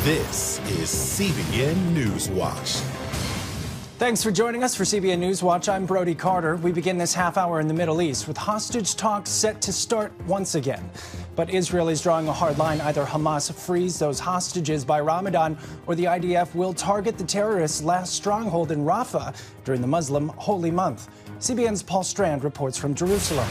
This is CBN NewsWatch. Thanks for joining us for CBN NewsWatch. I'm Brody Carter. We begin this half hour in the Middle East with hostage talks set to start once again. But Israel is drawing a hard line. Either Hamas frees those hostages by Ramadan or the I.D.F. will target the terrorists' last stronghold in Rafah during the Muslim holy month. CBN's Paul Strand reports from Jerusalem.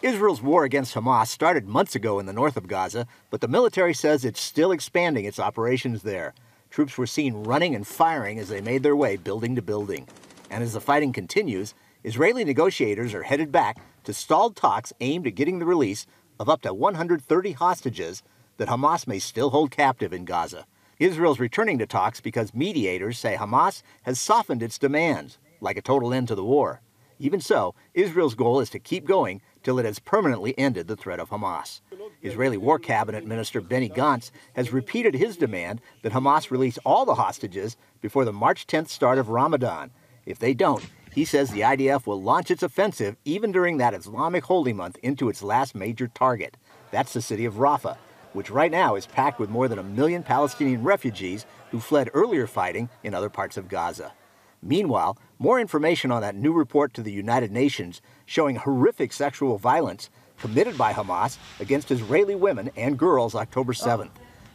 Israel's war against Hamas started months ago in the north of Gaza, but the military says it's still expanding its operations there. Troops were seen running and firing as they made their way building to building. And as the fighting continues, Israeli negotiators are headed back to stalled talks aimed at getting the release of up to 130 hostages that Hamas may still hold captive in Gaza. Israel's returning to talks because mediators say Hamas has softened its demands, like a total end to the war. Even so, Israel's goal is to keep going till it has permanently ended the threat of Hamas. Israeli War Cabinet Minister Benny Gantz has repeated his demand that Hamas release all the hostages before the March 10th start of Ramadan. If they don't, he says the I.D.F. will launch its offensive even during that Islamic holy month into its last major target. That's the city of Rafah, which right now is packed with more than 1 million Palestinian refugees who fled earlier fighting in other parts of Gaza. Meanwhile, more information on that new report to the United Nations showing horrific sexual violence committed by Hamas against Israeli women and girls October 7th.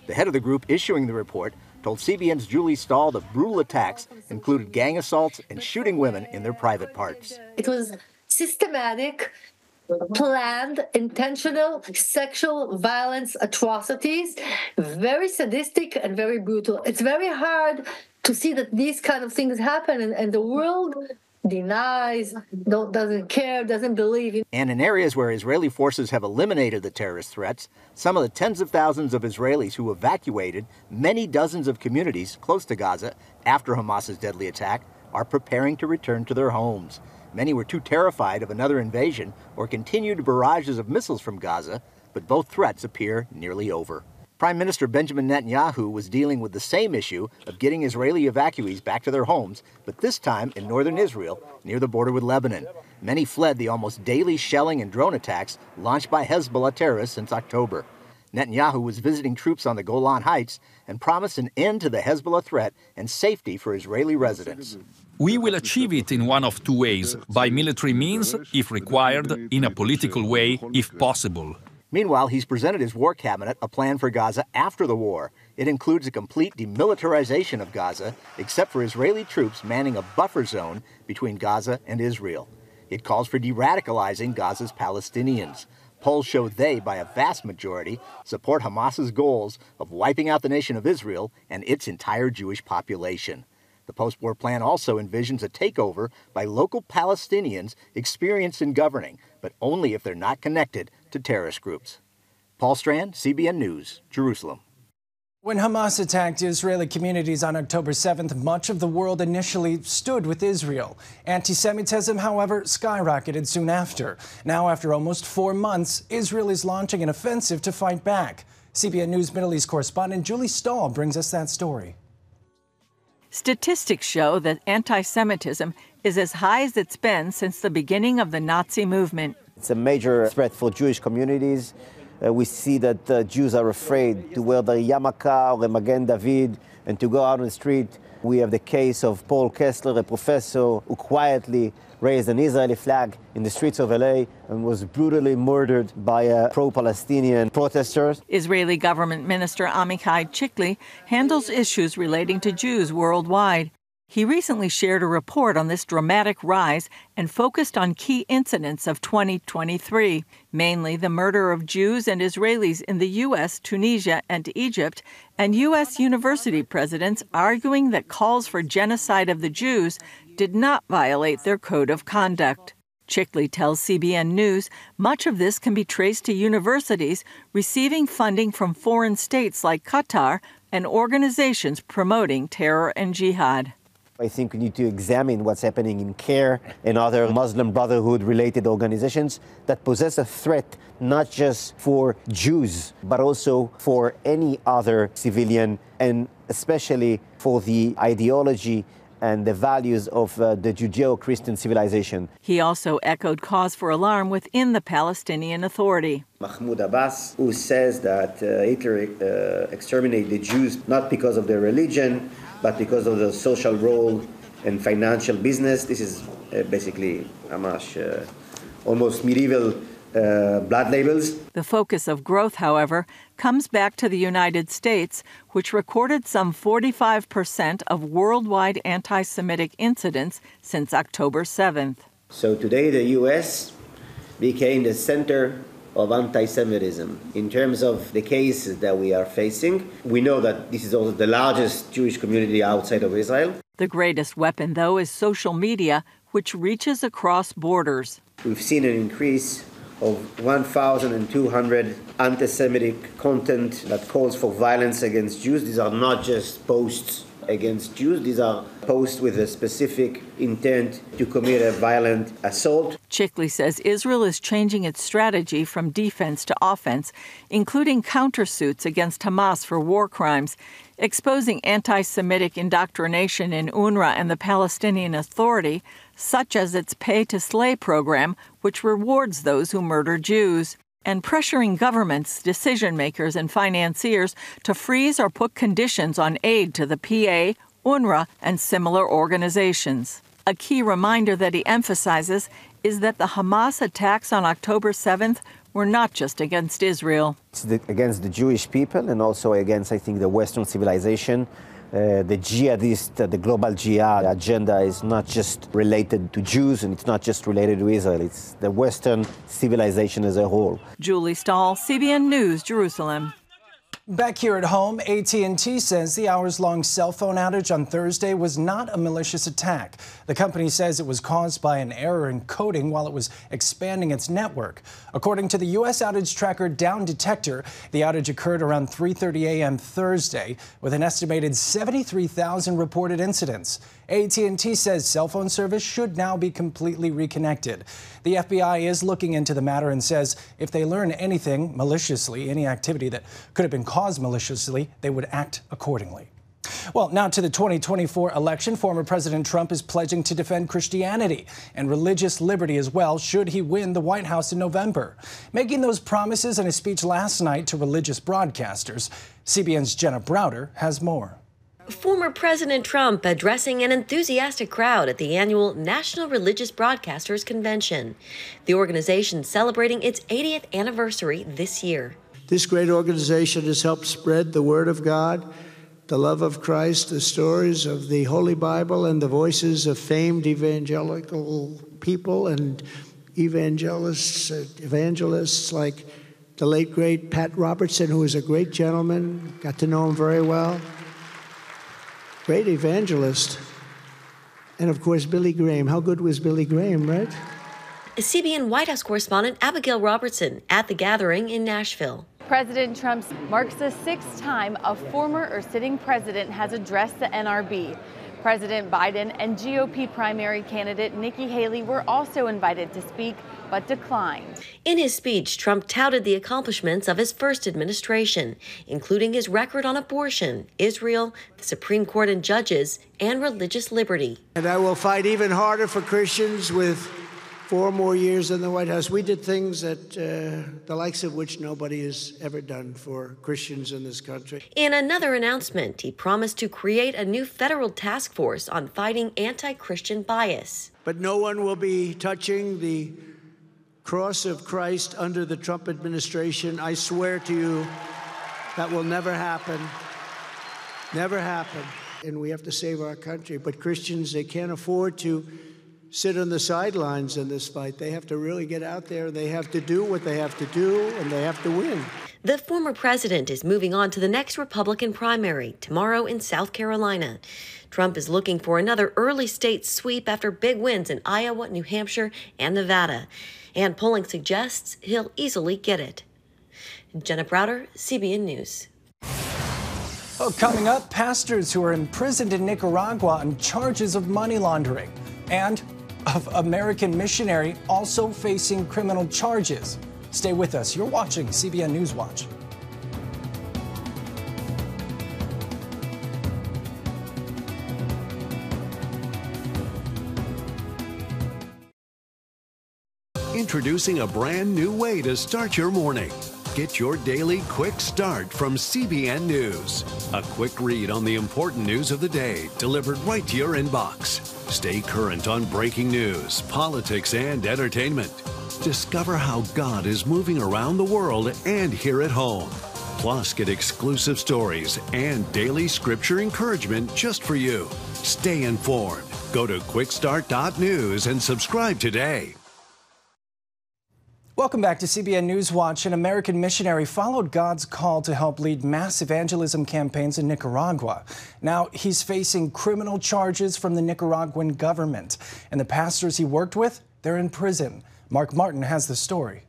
The head of the group issuing the report told CBN's Julie Stahl the brutal attacks included gang assaults and shooting women in their private parts. It was systematic, planned, intentional sexual violence atrocities, very sadistic and very brutal. It's very hard to see that these kind of things happen and the world denies, doesn't care, doesn't believe. And in areas where Israeli forces have eliminated the terrorist threats, some of the tens of thousands of Israelis who evacuated many dozens of communities close to Gaza after Hamas's deadly attack are preparing to return to their homes. Many were too terrified of another invasion or continued barrages of missiles from Gaza, but both threats appear nearly over. Prime Minister Benjamin Netanyahu was dealing with the same issue of getting Israeli evacuees back to their homes, but this time in northern Israel, near the border with Lebanon. Many fled the almost daily shelling and drone attacks launched by Hezbollah terrorists since October. Netanyahu was visiting troops on the Golan Heights and promised an end to the Hezbollah threat and safety for Israeli residents. We will achieve it in one of two ways, by military means, if required, in a political way, if possible. Meanwhile, he's presented his war cabinet a plan for Gaza after the war. It includes a complete demilitarization of Gaza, except for Israeli troops manning a buffer zone between Gaza and Israel. It calls for de-radicalizing Gaza's Palestinians. Polls show they, by a vast majority, support Hamas's goals of wiping out the nation of Israel and its entire Jewish population. The post-war plan also envisions a takeover by local Palestinians experienced in governing, but only if they're not connected to terrorist groups. Paul Strand, CBN News, Jerusalem. When Hamas attacked Israeli communities on October 7th, much of the world initially stood with Israel. Anti-Semitism, however, skyrocketed soon after. Now, after almost 4 months, Israel is launching an offensive to fight back. CBN News Middle East correspondent Julie Stahl brings us that story. Statistics show that anti-Semitism is as high as it's been since the beginning of the Nazi movement. It's a major threat for Jewish communities. We see that Jews are afraid to wear the yarmulke or the Magen David and to go out on the street. We have the case of Paul Kessler, a professor who quietly raised an Israeli flag in the streets of LA and was brutally murdered by pro-Palestinian protesters. Israeli government minister Amichai Chikli handles issues relating to Jews worldwide. He recently shared a report on this dramatic rise and focused on key incidents of 2023, mainly the murder of Jews and Israelis in the U.S., Tunisia, and Egypt, and U.S. university presidents arguing that calls for genocide of the Jews did not violate their code of conduct. Chikli tells CBN News much of this can be traced to universities receiving funding from foreign states like Qatar and organizations promoting terror and jihad. I think we need to examine what's happening in CARE and other Muslim Brotherhood-related organizations that possess a threat not just for Jews, but also for any other civilian, and especially for the ideology and the values of the Judeo-Christian civilization. He also echoed cause for alarm within the Palestinian Authority. Mahmoud Abbas, who says that Hitler exterminated the Jews not because of their religion, but because of their social role and financial business. This is basically Hamas, almost medieval blood labels. The focus of growth, however, comes back to the United States, which recorded some 45% of worldwide anti-Semitic incidents since October 7th. So today the U.S. became the center of anti-Semitism. In terms of the cases that we are facing, we know that this is also the largest Jewish community outside of Israel. The greatest weapon, though, is social media, which reaches across borders. We've seen an increase of 1,200 anti-Semitic content that calls for violence against Jews. These are not just posts against Jews. These are posts with a specific intent to commit a violent assault. Chikli says Israel is changing its strategy from defense to offense, including countersuits against Hamas for war crimes, exposing anti-Semitic indoctrination in UNRWA and the Palestinian Authority, such as its pay-to-slay program, which rewards those who murder Jews, and pressuring governments, decision-makers, and financiers to freeze or put conditions on aid to the PA, UNRWA, and similar organizations. A key reminder that he emphasizes is that the Hamas attacks on October 7th were not just against Israel. It's against the Jewish people and also against, I think, the Western civilization. The jihadist, the global jihad agenda is not just related to Jews and it's not just related to Israel. It's the Western civilization as a whole. Julie Stahl, CBN News, Jerusalem. Back here at home, AT&T says the hours-long cell phone outage on Thursday was not a malicious attack. The company says it was caused by an error in coding while it was expanding its network. According to the U.S. outage tracker Down Detector, the outage occurred around 3:30 a.m. Thursday, with an estimated 73,000 reported incidents. AT&T says cell phone service should now be completely reconnected. The FBI is looking into the matter and says if they learn anything maliciously, any activity that could have been caused maliciously, they would act accordingly. Well, now to the 2024 election. Former President Trump is pledging to defend Christianity and religious liberty as well, should he win the White House in November. Making those promises in a speech last night to religious broadcasters, CBN's Jenna Browder has more. Former President Trump addressing an enthusiastic crowd at the annual National Religious Broadcasters Convention, the organization celebrating its 80th anniversary this year. This great organization has helped spread the Word of God, the love of Christ, the stories of the Holy Bible, and the voices of famed evangelical people and evangelists like the late, great Pat Robertson, who was a great gentleman, got to know him very well. Great evangelist. And, of course, Billy Graham. How good was Billy Graham, right? CBN White House correspondent Abigail Robertson at the gathering in Nashville. President Trump marks the 6th time a former or sitting president has addressed the NRB. President Biden and GOP primary candidate Nikki Haley were also invited to speak, but declined. In his speech, Trump touted the accomplishments of his first administration, including his record on abortion, Israel, the Supreme Court and judges, and religious liberty. And I will fight even harder for Christians with 4 more years in the White House. We did things that the likes of which nobody has ever done for Christians in this country. In another announcement, he promised to create a new federal task force on fighting anti-Christian bias. But no one will be touching the cross of Christ under the Trump administration. I swear to you, that will never happen. Never happen. And we have to save our country. But Christians, they can't afford to sit on the sidelines in this fight. They have to really get out there. They have to do what they have to do, and they have to win. The former president is moving on to the next Republican primary tomorrow in South Carolina. Trump is looking for another early state sweep after big wins in Iowa, New Hampshire, and Nevada. And polling suggests he'll easily get it. Jenna Browder, CBN News. Well, coming up, pastors who are imprisoned in Nicaragua on charges of money laundering, and of American Missionary also facing criminal charges. Stay with us. You're watching CBN NewsWatch. Introducing a brand new way to start your morning. Get your daily quick start from CBN News. A quick read on the important news of the day delivered right to your inbox. Stay current on breaking news, politics, and entertainment. Discover how God is moving around the world and here at home. Plus, get exclusive stories and daily scripture encouragement just for you. Stay informed. Go to quickstart.news and subscribe today. Welcome back to CBN NewsWatch. An American missionary followed God's call to help lead mass evangelism campaigns in Nicaragua. Now he's facing criminal charges from the Nicaraguan government. And the pastors he worked with, they're in prison. Mark Martin has the story.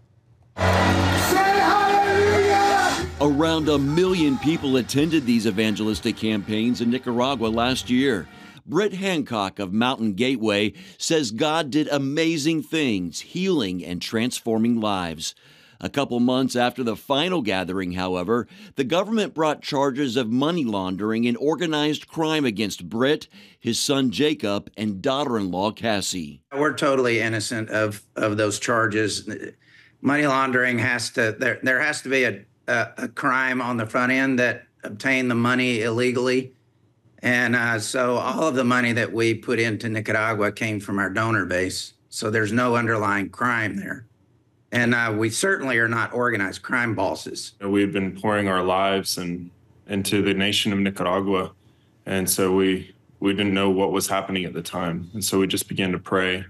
Around 1 million people attended these evangelistic campaigns in Nicaragua last year. Britt Hancock of Mountain Gateway says God did amazing things, healing and transforming lives. A couple months after the final gathering, however, the government brought charges of money laundering and organized crime against Britt, his son Jacob, and daughter-in-law Cassie. We're totally innocent of those charges. Money laundering there has to be a crime on the front end that obtained the money illegally. And so all of the money that we put into Nicaragua came from our donor base. So there's no underlying crime there. And we certainly are not organized crime bosses. We've been pouring our lives into the nation of Nicaragua. And so we didn't know what was happening at the time. And so we just began to pray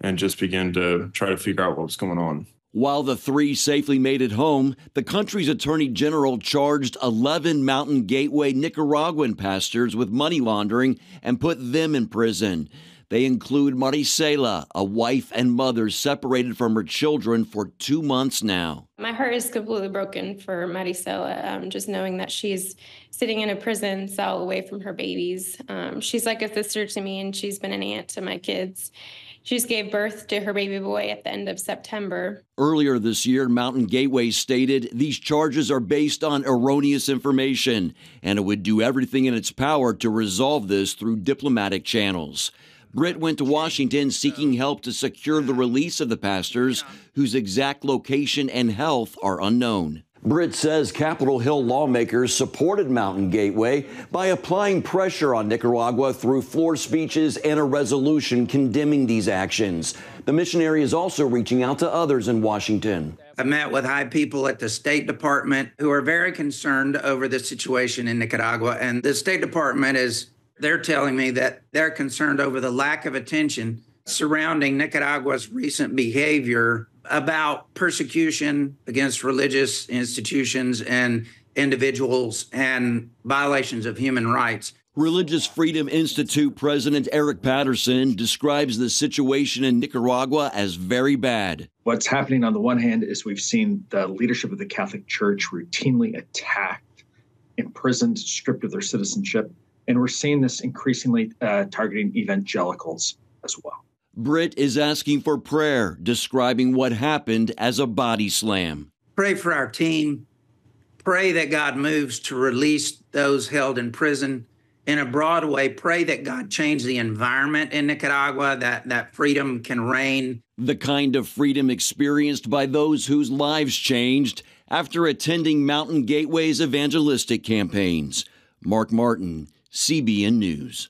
and just began to try to figure out what was going on. While the three safely made it home, the country's attorney general charged 11 Mountain Gateway Nicaraguan pastors with money laundering and put them in prison. They include Maricela, a wife and mother separated from her children for 2 months now. My heart is completely broken for Maricela, just knowing that she's sitting in a prison cell away from her babies. She's like a sister to me, and she's been an aunt to my kids. She just gave birth to her baby boy at the end of September. Earlier this year, Mountain Gateway stated these charges are based on erroneous information, and it would do everything in its power to resolve this through diplomatic channels. Britt went to Washington seeking help to secure the release of the pastors, whose exact location and health are unknown. Britt says Capitol Hill lawmakers supported Mountain Gateway by applying pressure on Nicaragua through floor speeches and a resolution condemning these actions. The missionary is also reaching out to others in Washington. I met with high people at the State Department who are very concerned over the situation in Nicaragua. And the State Department they're telling me that they're concerned over the lack of attention surrounding Nicaragua's recent behavior about persecution against religious institutions and individuals and violations of human rights. Religious Freedom Institute President Eric Patterson describes the situation in Nicaragua as very bad. What's happening on the one hand is we've seen the leadership of the Catholic Church routinely attacked, imprisoned, stripped of their citizenship. And we're seeing this increasingly targeting evangelicals as well. Britt is asking for prayer, describing what happened as a body slam. Pray for our team. Pray that God moves to release those held in prison in a broad way. Pray that God change the environment in Nicaragua, that freedom can reign. The kind of freedom experienced by those whose lives changed after attending Mountain Gateway's evangelistic campaigns. Mark Martin, CBN News.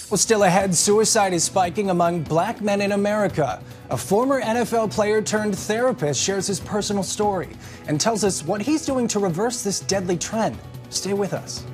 Well, still ahead, suicide is spiking among black men in America. A former NFL player turned therapist shares his personal story and tells us what he's doing to reverse this deadly trend. Stay with us.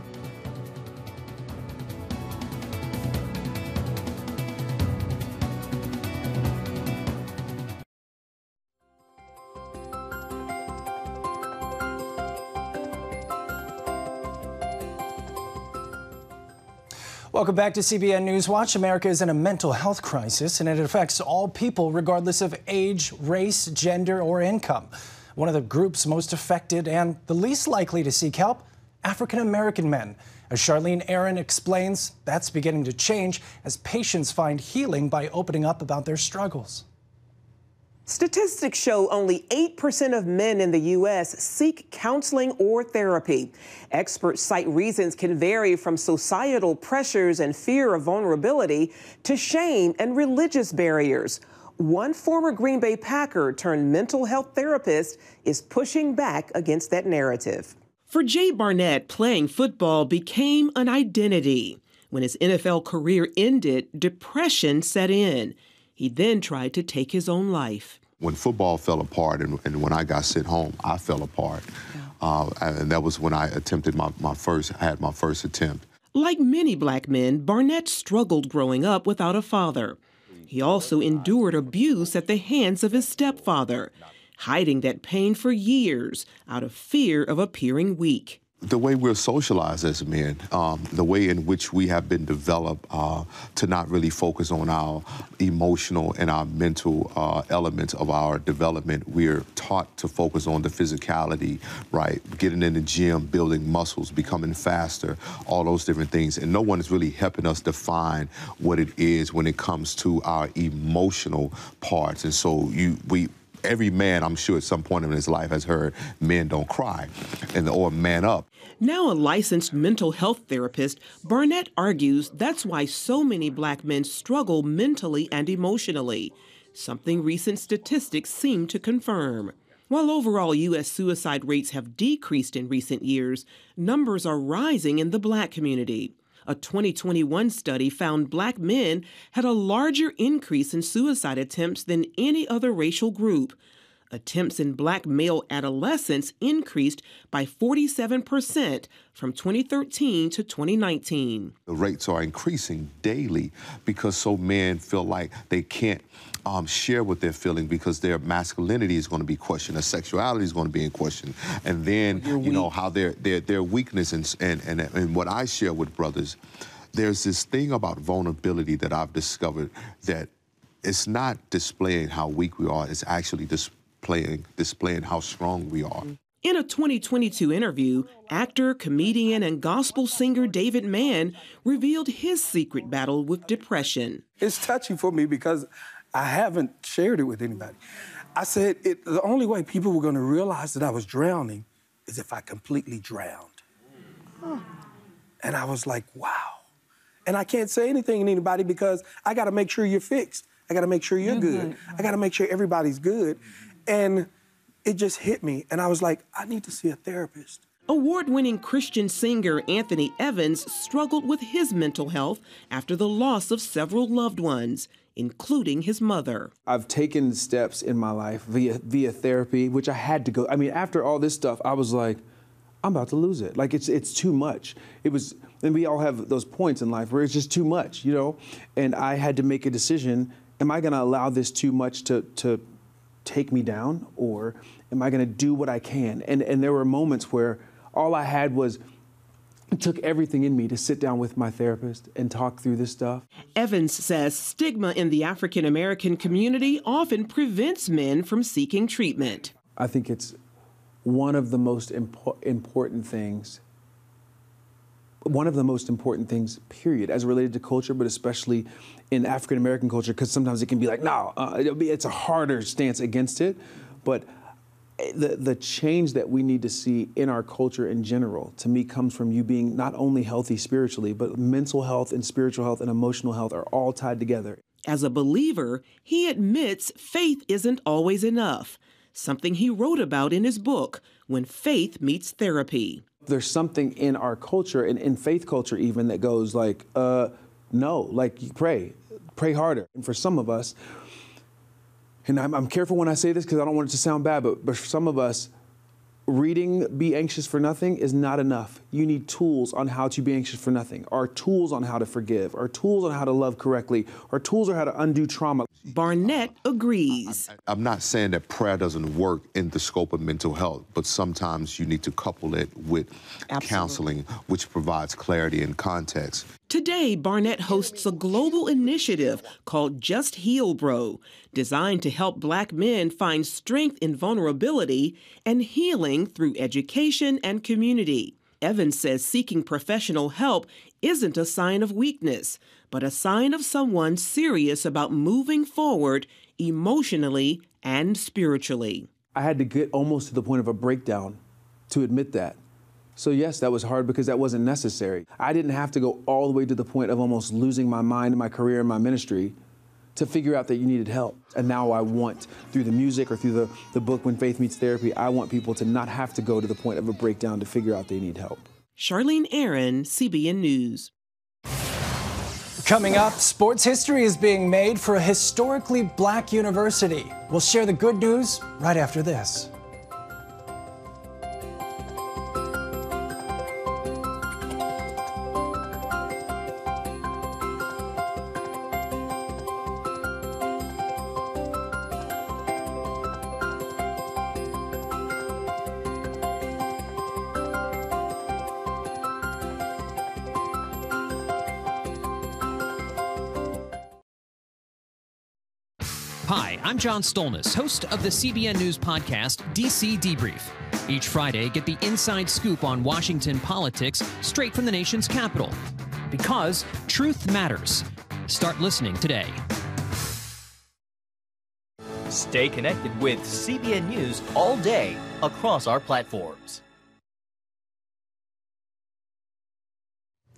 Welcome back to CBN NewsWatch. America is in a mental health crisis, and it affects all people regardless of age, race, gender, or income. One of the groups most affected and the least likely to seek help, African American men. As Charlene Aaron explains, that's beginning to change as patients find healing by opening up about their struggles. Statistics show only 8% of men in the U.S. seek counseling or therapy. Experts cite reasons can vary from societal pressures and fear of vulnerability to shame and religious barriers. one former Green Bay Packer turned mental health therapist is pushing back against that narrative. For Jay Barnett, playing football became an identity. When his NFL career ended, depression set in. He then tried to take his own life. When football fell apart and when I got sent home, I fell apart. And that was when I attempted my first attempt. Like many black men, Barnett struggled growing up without a father. He also endured abuse at the hands of his stepfather, hiding that pain for years out of fear of appearing weak. The way we're socialized as men, the way in which we have been developed to not really focus on our emotional and our mental elements of our development. We're taught to focus on the physicality, right? Getting in the gym, building muscles, becoming faster, all those different things. And no one is really helping us define what it is when it comes to our emotional parts. And so every man, I'm sure at some point in his life, has heard men don't cry or man up. Now a licensed mental health therapist, Barnett argues that's why so many black men struggle mentally and emotionally, something recent statistics seem to confirm. While overall U.S. suicide rates have decreased in recent years, numbers are rising in the black community. A 2021 study found black men had a larger increase in suicide attempts than any other racial group. Attempts in black male adolescents increased by 47% from 2013 to 2019. The rates are increasing daily because so men feel like they can't share what they're feeling because their masculinity is going to be questioned, their sexuality is going to be in question, and then how their weakness and what I share with brothers. There's this thing about vulnerability that I've discovered that it's not displaying how weak we are, it's actually displaying how strong we are. In a 2022 interview, actor, comedian, and gospel singer David Mann revealed his secret battle with depression. It's touchy for me because I haven't shared it with anybody. I said the only way people were going to realize that I was drowning is if I completely drowned. And I was like, wow. And I can't say anything to anybody because I got to make sure you're fixed. I got to make sure you're good. I got to make sure everybody's good. And it just hit me. And I was like, I need to see a therapist. Award-winning Christian singer Anthony Evans struggled with his mental health after the loss of several loved ones, including his mother. I've taken steps in my life via therapy, which I had to go. I mean, after all this stuff, I was like, I'm about to lose it. Like, it's too much. And we all have those points in life where it's just too much, And I had to make a decision. Am I going to allow this too much to take me down, or am I going to do what I can? And there were moments where all I had was, it took everything in me to sit down with my therapist and talk through this stuff. Evans says stigma in the African American community often prevents men from seeking treatment. I think it's one of the most important things, period, as related to culture, but especially in African American culture, because sometimes it can be like, no, it's a harder stance against it. But the change that we need to see in our culture in general, to me, comes from you being not only healthy spiritually, but mental health and spiritual health and emotional health are all tied together. As a believer, he admits faith isn't always enough, something he wrote about in his book, When Faith Meets Therapy. There's something in our culture, and in faith culture even, that goes like, no, like, pray harder. And for some of us, and I'm careful when I say this because I don't want it to sound bad, but for some of us, reading Be Anxious for Nothing is not enough. You need tools on how to be anxious for nothing, or tools on how to forgive, or tools on how to love correctly, or tools on how to undo trauma. Barnett agrees. I'm not saying that prayer doesn't work in the scope of mental health, but sometimes you need to couple it with counseling, which provides clarity and context. Today, Barnett hosts a global initiative called Just Heal Bro, designed to help Black men find strength in vulnerability and healing through education and community. Evans says seeking professional help isn't a sign of weakness, but a sign of someone serious about moving forward emotionally and spiritually. I had to get almost to the point of a breakdown to admit that. So yes, that was hard because that wasn't necessary. I didn't have to go all the way to the point of almost losing my mind, my career, and my ministry to figure out that you needed help. And now I want, through the music or through the book When Faith Meets Therapy, I want people to not have to go to the point of a breakdown to figure out they need help. Charlene Aaron, CBN News. Coming up, sports history is being made for a historically black university. We'll share the good news right after this. Hi, I'm John Stolnis, host of the CBN News podcast, DC Debrief. Each Friday, get the inside scoop on Washington politics straight from the nation's capital. Because truth matters. Start listening today. Stay connected with CBN News all day across our platforms.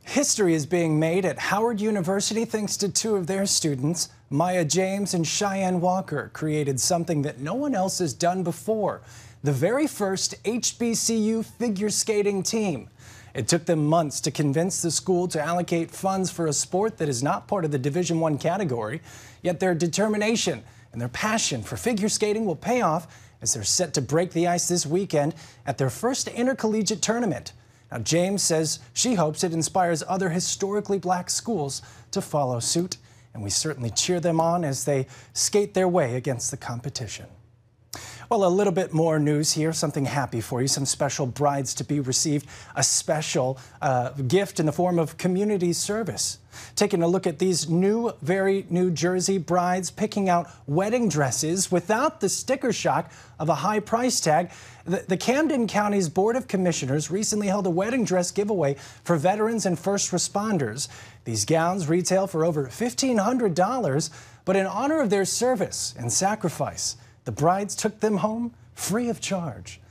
History is being made at Howard University thanks to two of their students. Maya James and Cheyenne Walker created something that no one else has done before, the very first HBCU figure skating team. It took them months to convince the school to allocate funds for a sport that is not part of the Division I category, yet their determination and their passion for figure skating will pay off as they're set to break the ice this weekend at their first intercollegiate tournament. Now, James says she hopes it inspires other historically black schools to follow suit, and we certainly cheer them on as they skate their way against the competition. Well, a little bit more news here, something happy for you, some special brides to be received, a special gift in the form of community service. Taking a look at these very New Jersey brides picking out wedding dresses without the sticker shock of a high price tag. The Camden County's Board of Commissioners recently held a wedding dress giveaway for veterans and first responders. These gowns retail for over $1,500, but in honor of their service and sacrifice, the brides took them home free of charge.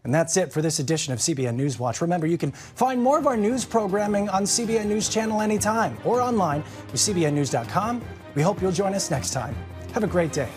And that's it for this edition of CBN News Watch. Remember, you can find more of our news programming on CBN News Channel anytime or online with cbnnews.com. We hope you'll join us next time. Have a great day.